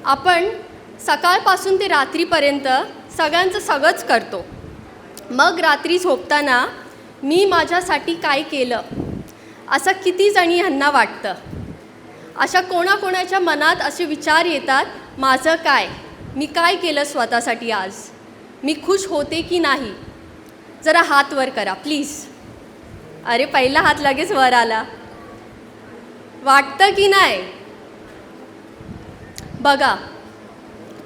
आपण सकाळपासून ते रात्रीपर्यंत सगळ्यांचं सगळंच करतो. मग रात्री झोपताना मी माझ्यासाठी काय केलं असं किती जणी ह्यांना वाटतं? अशा कोणाकोणाच्या मनात असे विचार येतात, माझं काय, मी काय केलं स्वतःसाठी आज, मी खुश होते की नाही? जरा हात वर करा प्लीज. अरे पहिला हात लगेच वर आला. वाटतं की नाही? बघा,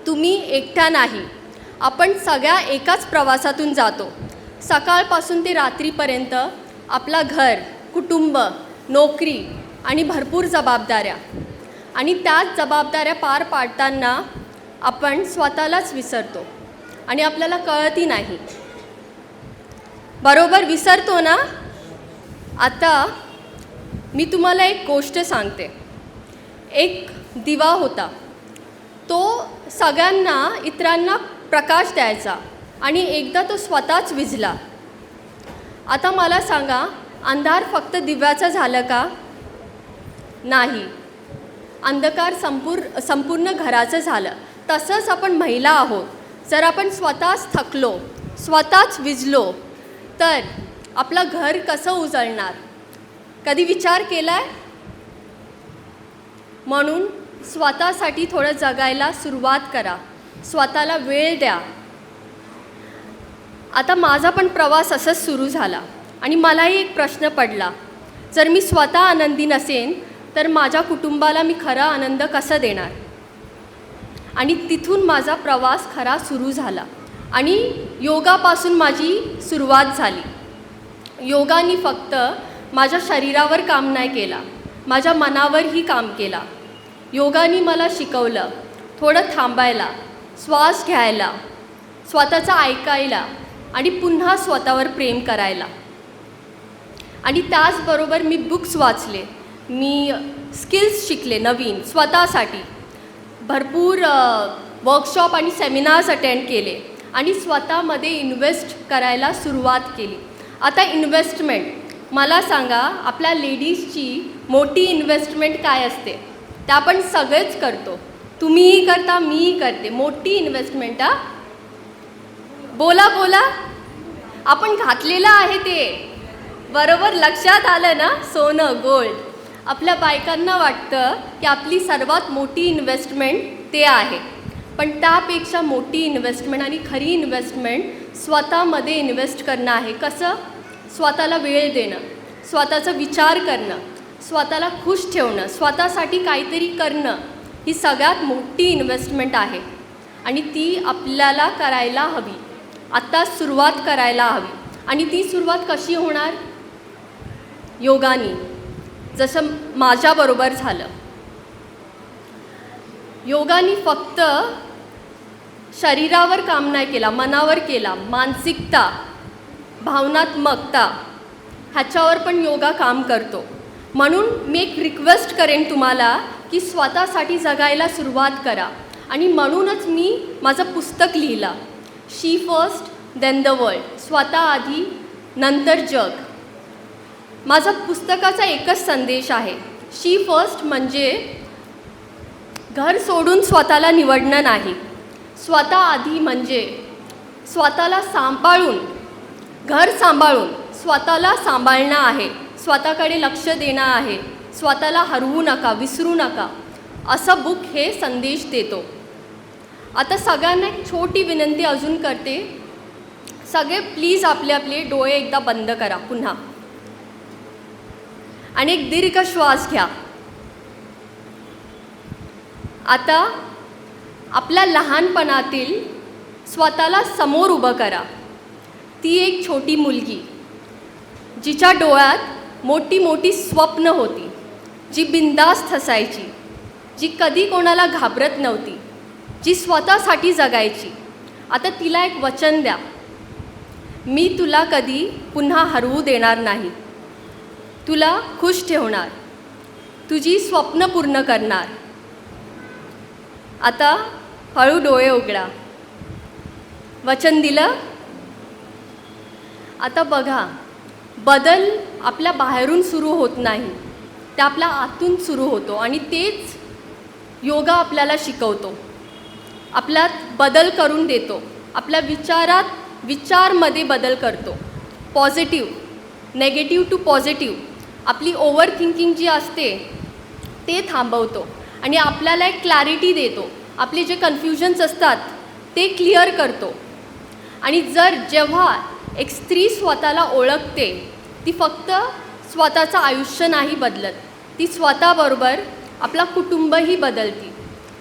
तुम्ही एकट्या नाही, आपण सगळ्या एकाच प्रवासातून जातो. सकाळपासून ते रात्रीपर्यंत आपला घर, कुटुंब, नोकरी आणि भरपूर जबाबदाऱ्या, आणि त्याच जबाबदाऱ्या पार पाडताना आपण स्वतःलाच विसरतो आणि आपल्याला कळतही नाही. बरोबर विसरतो ना? आता मी तुम्हाला एक गोष्ट सांगते. एक दिवा होता, तो सगळ्यांना, इतरांना प्रकाश द्यायचा आणि एकदा तो स्वतःच विझला. आता मला सांगा, अंधार फक्त दिव्याचं झालं का? नाही, अंधकार संपूर्ण घराचं झालं. तसंच आपण महिला आहोत. जर आपण स्वतःच थकलो, स्वतःच विझलो, तर आपलं घर कसं उजळणार? कधी विचार केलाय? म्हणून स्वतःसाठी थोडं जगायला सुरुवात करा, स्वतःला वेळ द्या. आता माझा पण प्रवास असंच सुरू झाला आणि मलाही एक प्रश्न पडला, जर मी स्वतः आनंदी नसेन तर माझ्या कुटुंबाला मी खरा आनंद कसा देणार? आणि तिथून माझा प्रवास खरा सुरू झाला आणि योगापासून माझी सुरुवात झाली. योगाने फक्त माझ्या शरीरावर काम नाही केला, माझ्या मनावरही काम केला. योगाने मला शिकवलं थोडं थांबायला, श्वास घ्यायला, स्वतःचं ऐकायला आणि पुन्हा स्वतःवर प्रेम करायला. आणि त्याचबरोबर मी बुक्स वाचले, मी स्किल्स शिकले नवीन स्वतःसाठी, भरपूर वर्कशॉप आणि सेमिनार्स अटेंड केले आणि स्वतःमध्ये इन्व्हेस्ट करायला सुरुवात केली. आता इन्व्हेस्टमेंट, मला सांगा, आपल्या लेडीजची मोठी इन्व्हेस्टमेंट काय असते? ते आपण सगळेच करतो, तुम्हीही करता, मीही करते. मोठी इन्व्हेस्टमेंट, बोला बोला, आपण घातलेलं आहे ते. बरोबर लक्षात आलं ना? सोनं, गोल्ड. आपल्या बायकांना वाटतं की आपली सर्वात मोठी इन्व्हेस्टमेंट ते आहे, पण त्यापेक्षा मोठी इन्व्हेस्टमेंट आणि खरी इन्व्हेस्टमेंट स्वतःमध्ये इन्व्हेस्ट करणं आहे. कसं? स्वतःला वेळ देणं, स्वतःचा विचार करणं, स्वतःला खुश ठेवणं, स्वतःसाठी काहीतरी करणं, ही सगळ्यात मोठी इन्व्हेस्टमेंट आहे आणि ती आपल्याला करायला हवी. आत्ता सुरुवात करायला हवी. आणि ती सुरुवात कशी होणार? योगाने, जसं माझ्याबरोबर झालं. योगाने फक्त शरीरावर काम नाही केला, मनावर केला. मानसिकता, भावनात्मकता, ह्याच्यावर पण योगा काम करतो. म्हणून मी एक रिक्वेस्ट करेन तुम्हाला की स्वतःसाठी जगायला सुरुवात करा. आणि म्हणूनच मी माझं पुस्तक लिहिलं, शी फर्स्ट देन द वर्ल्ड, स्वतः आधी नंतर जग. माझा पुस्तकाचा एकच संदेश आहे, शी फर्स्ट म्हणजे घर सोडून स्वतःला निवडणं नाही. स्वतः आधी म्हणजे स्वतःला सांभाळून, घर सांभाळून स्वतःला सांभाळणं आहे, स्वतःकडे लक्ष देणं आहे. स्वतःला हरवू नका, विसरू नका, असं बुक हे संदेश देतो. आता सगळ्यांना एक छोटी विनंती अजून करते, सगळे प्लीज आपले आपले डोळे एकदा बंद करा पुन्हा आणि एक दीर्घ श्वास घ्या. आता आपल्या लहानपणातील स्वतःला समोर उभं करा. ती एक छोटी मुलगी जिच्या डोळ्यात मोठी मोठी स्वप्न होती, जी बिनधास्त हसायची, जी कधी कोणाला घाबरत नव्हती, जी स्वतःसाठी जगायची. आता तिला एक वचन द्या, मी तुला कधी पुन्हा हरवू देणार नाही, तुला खुश ठेवणार, तुझी स्वप्न पूर्ण करणार. आता हळू डोळे उघडा. वचन दिलं? आता बघा, बदल आपल्या बाहेरून सुरू होत नाही, ते आपल्या आतून सुरू होतो आणि तेच योगा आपल्याला शिकवतो. आपल्यात बदल करून देतो, आपल्या विचारमध्ये बदल करतो. पॉझिटिव्ह नेगेटिव्ह टू पॉझिटिव्ह आपली ओव्हर थिंकिंग जी असते ते थांबवतो आणि आपल्याला एक क्लॅरिटी देतो. आपले जे कन्फ्युजन्स असतात ते क्लिअर करतो. आणि जेव्हा एक स्त्री स्वतःला ओळखते, ती फक्त स्वतःचं आयुष्य नाही बदलत, ती स्वतःबरोबर आपला कुटुंबही बदलते,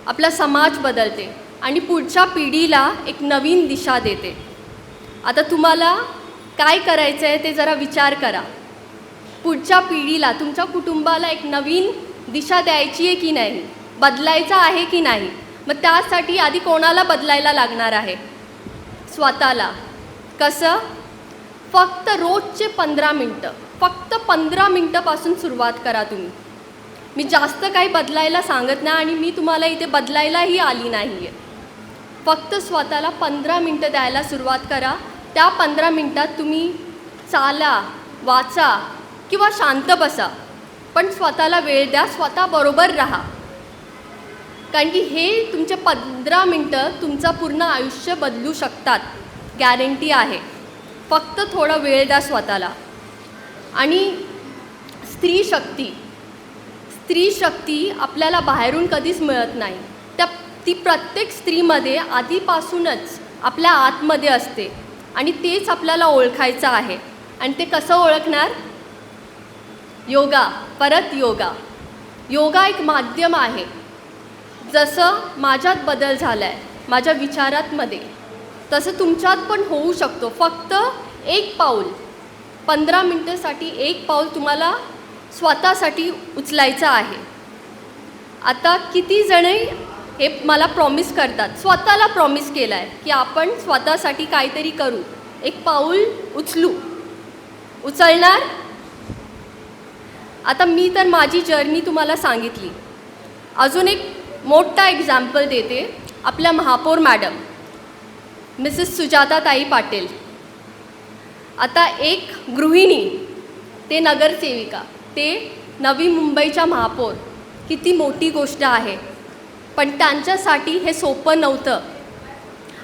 आपला समाज बदलते आणि पुढच्या पिढीला एक नवीन दिशा देते. आता तुम्हाला काय करायचं आहे ते जरा विचार करा. पुढच्या पिढीला, तुमच्या कुटुंबाला एक नवीन दिशा द्यायची आहे की नाही, बदलायचं आहे की नाही. मग त्यासाठी आधी कोणाला बदलायला लागणार आहे? स्वतःला. कसं? फक्त रोजचे 15 मिनटं, फक्त 15 मिनटापासून सुरुवात करा तुम्ही. मी जास्त काही बदलायला सांगत नाही आणि मी तुम्हाला इथे बदलायलाही आली नाही आहे. फक्त स्वतःला 15 मिनटं द्यायला सुरुवात करा. त्या 15 मिनटात तुम्ही चाला, वाचा किंवा शांत बसा, पण स्वतःला वेळ द्या, स्वतःबरोबर राहा. कारण की हे तुमचे 15 मिनटं तुमचं पूर्ण आयुष्य बदलू शकतात, गॅरंटी आहे. फक्त थोडा वेळ द्या स्वतःला. आणि स्त्री शक्ती आपल्याला बाहेरून कधीच मिळत नाही. ती प्रत्येक स्त्रीमध्ये आधीपासूनच आपल्या आतमध्ये असते आणि तेच आपल्याला ओळखायचं आहे. आणि ते कसं ओळखणार? योगा. परत योगा एक माध्यम आहे. जसं माझ्यात बदल झाला आहे माझ्या विचारांमध्ये, तसं तुमच्यात पण होऊ शकतो. फक्त एक पाऊल, 15 मिनटासाठी एक पाऊल तुम्हाला स्वतःसाठी उचलायचं आहे. आता किती जणे हे मला प्रॉमिस करतात, स्वतःला प्रॉमिस केलं आहे की आपण स्वतःसाठी काहीतरी करू, एक पाऊल उचलणार? आता मी तर माझी जर्नी तुम्हाला सांगितली. अजून एक मोठा एक्झाम्पल देते. आपल्या महापौर मॅडम मिसेस सुजाताताई पाटील. आता एक गृहिणी ते नगरसेविका ते नवी मुंबईच्या महापौर, किती मोठी गोष्ट आहे. पण त्यांच्यासाठी हे सोपं नव्हतं.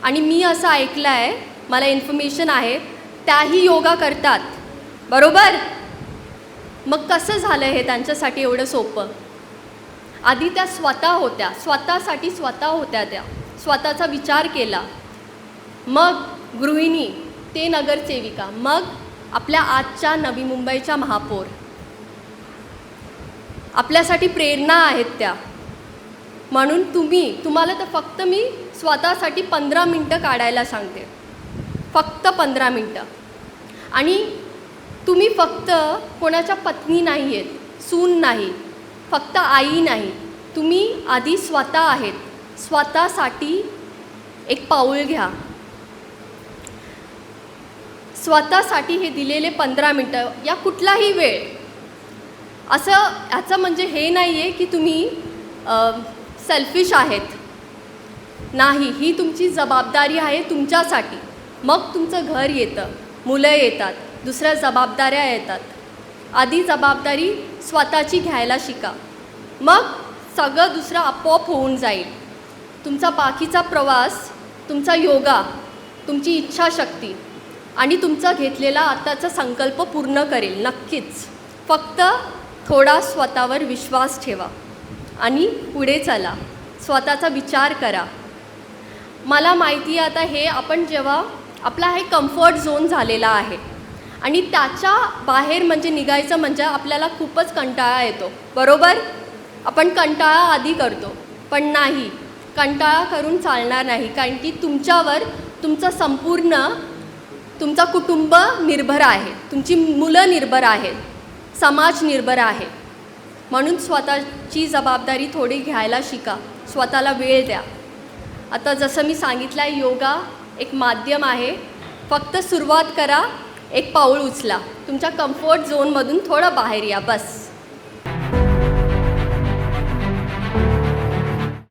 आणि मी असं ऐकलं आहे, मला इन्फॉर्मेशन आहे, त्याही योगा करतात, बरोबर? मग कसं झालं हे त्यांच्यासाठी एवढं सोपं? आधी त्या स्वतः होत्या त्या, स्वतःचा विचार केला. मग गृहिणी ते नगरसेविका, मग आपल्या आजच्या नवी मुंबईच्या महापौर. आपल्यासाठी प्रेरणा आहेत त्या. म्हणून तुम्हाला तर फक्त मी स्वतःसाठी 15 मिनटं काढायला सांगते, फक्त 15 मिनटं. आणि तुम्ही फक्त कोणाच्या पत्नी नाही आहेत, सून नाही, फक्त आई नाही, तुम्ही आधी स्वतः आहेत. स्वतःसाठी एक पाऊल घ्या. स्वतःसाठी हे दिलेले 15 मिनटं या कुठलाही वेळ, असं ह्याचं म्हणजे हे नाही आहे की तुम्ही सेल्फिश आहेत, नाही. ही तुमची जबाबदारी आहे तुमच्यासाठी. मग तुमचं घर येतं, मुलं येतात, दुसऱ्या जबाबदाऱ्या येतात. आधी जबाबदारी स्वतःची घ्यायला शिका, मग सगळं दुसरं आपोआप होऊन जाईल. तुमचा बाकीचा प्रवास, तुमचा योगा, तुमची इच्छाशक्ती आणि तुमचा घेतलेला आताचा संकल्प पूर्ण करेल नक्कीच. फक्त थोडा स्वतःवर विश्वास ठेवा आणि पुढे चला, स्वतःचा विचार करा. मला माहिती आहे आता हे आपण जेव्हा आपला हे कम्फर्ट झोन झालेला आहे आणि त्याच्या बाहेर म्हणजे निघायचं म्हणजे आपल्याला खूपच कंटाळा येतो, बरोबर? आपण कंटाळा आधी करतो, पण नाही, कंटाळा करून चालणार नाही. कारण की तुमच्यावर तुमचा कुटुंब निर्भर आहे, तुमची मुलं निर्भर आहेत, समाज निर्भर आहे. म्हणून स्वतःची जबाबदारी थोडी घ्यायला शिका, स्वतःला वेळ द्या. आता जसं मी सांगितलं आहे, योगा एक माध्यम आहे. फक्त सुरुवात करा, एक पाऊल उचला, तुमच्या कम्फर्ट झोनमधून थोडं बाहेर या, बस.